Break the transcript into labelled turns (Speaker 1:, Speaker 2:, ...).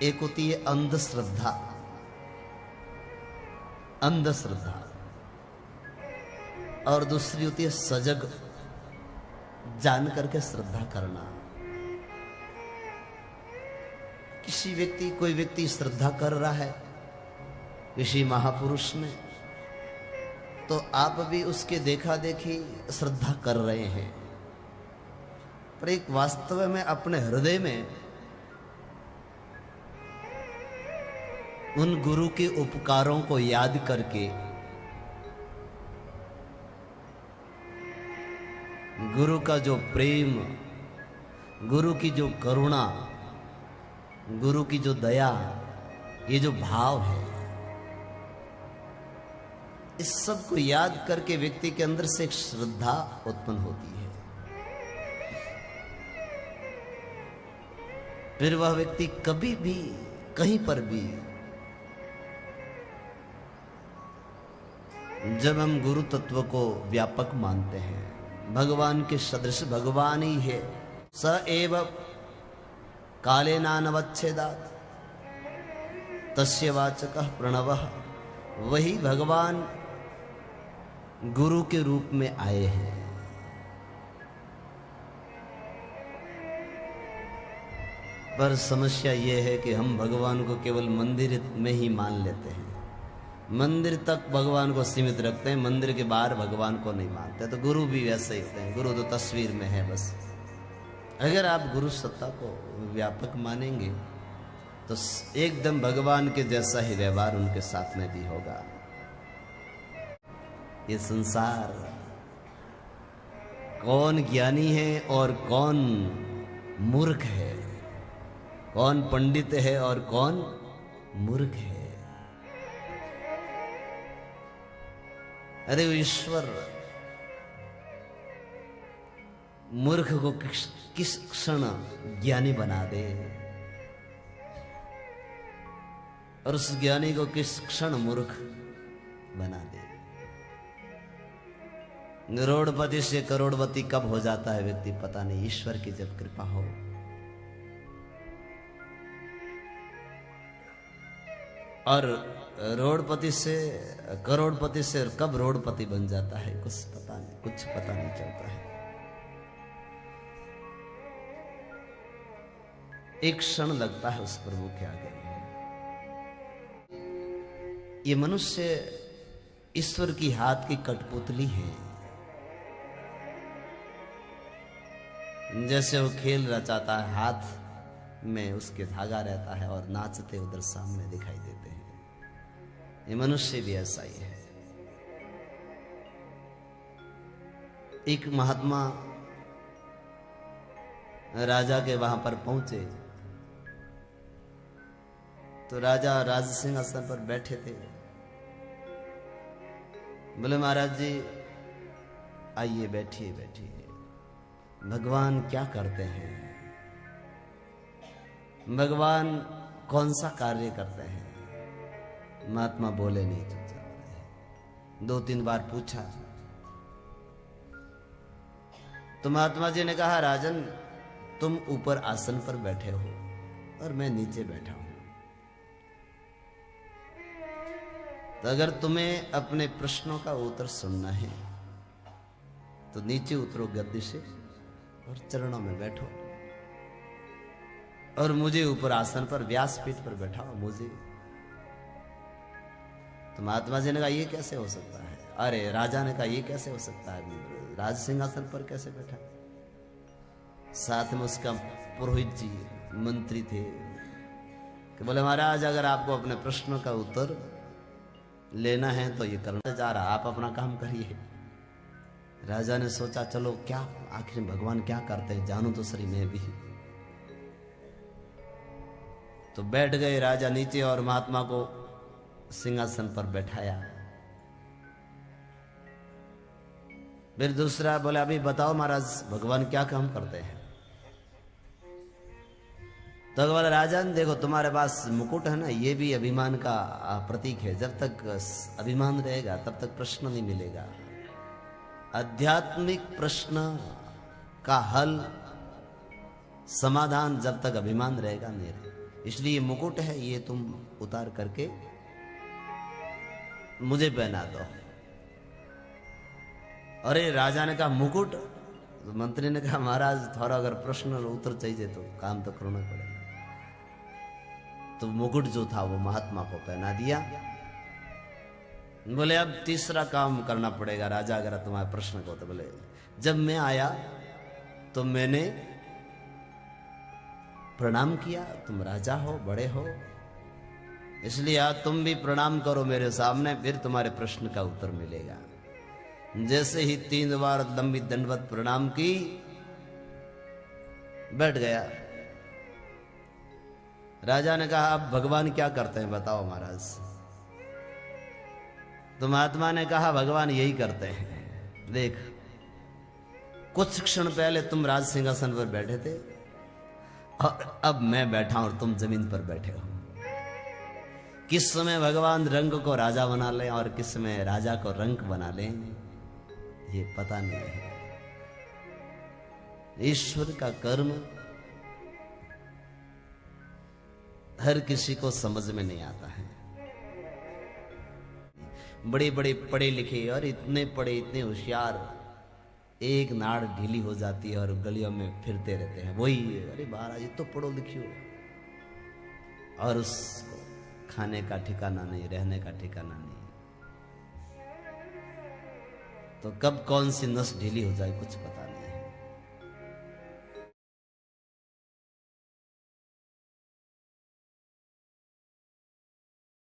Speaker 1: एक होती है अंधश्रद्धा, अंधश्रद्धा, और दूसरी होती है सजग जान करके श्रद्धा करना। कोई व्यक्ति श्रद्धा कर रहा है किसी महापुरुष में, तो आप भी उसके देखा देखी श्रद्धा कर रहे हैं, पर एक वास्तव में अपने हृदय में उन गुरु के उपकारों को याद करके, गुरु का जो प्रेम, गुरु की जो करुणा, गुरु की जो दया, ये जो भाव है, इस सब को याद करके व्यक्ति के अंदर से एक श्रद्धा उत्पन्न होती है। फिर वह व्यक्ति कभी भी कहीं पर भी, जब हम गुरु तत्व को व्यापक मानते हैं, भगवान के सदृश भगवान ही है, स एव काले नानवच्छेदात् तस्य वाचकः प्रणवः, वही भगवान गुरु के रूप में आए हैं। पर समस्या यह है कि हम भगवान को केवल मंदिर में ही मान लेते हैं, मंदिर तक भगवान को सीमित रखते हैं, मंदिर के बाहर भगवान को नहीं मानते। तो गुरु भी वैसे ही होते हैं, गुरु तो तस्वीर में है बस। अगर आप गुरु सत्ता को व्यापक मानेंगे तो एकदम भगवान के जैसा ही व्यवहार उनके साथ में भी होगा। ये संसार कौन ज्ञानी है और कौन मूर्ख है, कौन पंडित है और कौन मूर्ख है। अरे ईश्वर मूर्ख को किस क्षण ज्ञानी बना दे, और उस ज्ञानी को किस क्षण मूर्ख बना दे। करोड़पति से करोड़पति कब हो जाता है व्यक्ति पता नहीं, ईश्वर की जब कृपा हो। और रोडपति से करोड़पति से कब रोडपति बन जाता है कुछ पता नहीं, कुछ पता नहीं चलता है। एक क्षण लगता है उस प्रभु के आगे। ये मनुष्य ईश्वर की हाथ की कठपुतली है। जैसे वो खेल रचाता है, हाथ में उसके धागा रहता है और नाचते उधर सामने दिखाई देते हैं। ये मनुष्य भी ऐसा ही है। एक महात्मा राजा के वहां पर पहुंचे तो राजा राज सिंहासन पर बैठे थे। बोले महाराज जी आइए बैठिए बैठिए, भगवान क्या करते हैं, भगवान कौन सा कार्य करते हैं। महात्मा बोले नहीं, चुपचाप रहे। 2-3 बार पूछा तो महात्मा जी ने कहा, राजन तुम ऊपर आसन पर बैठे हो और मैं नीचे बैठा हूं, तो अगर तुम्हें अपने प्रश्नों का उत्तर सुनना है तो नीचे उतरो गद्दी से और चरणों में बैठो, और मुझे ऊपर आसन पर व्यासपीठ पर बैठाओ मुझे। तो महात्मा जी ने कहा ये कैसे हो सकता है। अरे राजा ने कहा ये कैसे हो सकता है, राज सिंहासन पर कैसे बैठा। साथ में उसका पुरोहित जी मंत्री थे कि बोले महाराज अगर आपको अपने प्रश्नों का उत्तर लेना है तो ये करने जा रहा, आप अपना काम करिए। राजा ने सोचा चलो क्या आखिर भगवान क्या करते हैं जानू तो सही मैं भी। तो बैठ गए राजा नीचे और महात्मा को सिंहासन पर बैठाया। फिर दूसरा बोले अभी बताओ महाराज भगवान क्या काम करते हैं। तो बोले राजन देखो तुम्हारे पास मुकुट है ना, ये भी अभिमान का प्रतीक है। जब तक अभिमान रहेगा तब तक प्रश्न नहीं मिलेगा। आध्यात्मिक प्रश्न का हल समाधान जब तक अभिमान रहेगा नहीं रहेगा। इसलिए मुकुट है ये तुम उतार करके मुझे पहना दो। अरे राजा ने कहा मुकुट? मंत्री ने कहा महाराज थोड़ा अगर प्रश्न और उत्तर चाहिए तो काम तो करना पड़ेगा। तो मुकुट जो था वो महात्मा को पहना दिया। बोले अब तीसरा काम करना पड़ेगा राजा, अगर तुम्हारे प्रश्न को। तो बोले जब मैं आया तो मैंने प्रणाम किया, तुम राजा हो, बड़े हो, इसलिए आज तुम भी प्रणाम करो मेरे सामने, फिर तुम्हारे प्रश्न का उत्तर मिलेगा। जैसे ही 3 बार लंबी दंडवत प्रणाम की, बैठ गया। राजा ने कहा अब भगवान क्या करते हैं बताओ महाराज। तो महात्मा ने कहा भगवान यही करते हैं, देख कुछ क्षण पहले तुम राज सिंहासन पर बैठे थे और अब मैं बैठा और तुम जमीन पर बैठे हो। किस समय भगवान रंग को राजा बना लें और किस समय राजा को रंग बना लें ये पता नहीं है। ईश्वर का कर्म हर किसी को समझ में नहीं आता है। बड़े बड़े पढ़े लिखे और इतने पढ़े इतने होशियार, एक नाड़ ढीली हो जाती है और गलियों में फिरते रहते हैं। वही अरे महाराज ये तो पढ़ो लिखियो, और उसको खाने का ठिकाना नहीं, रहने का ठिकाना नहीं। तो कब कौन सी नस ढीली हो जाए कुछ पता नहीं।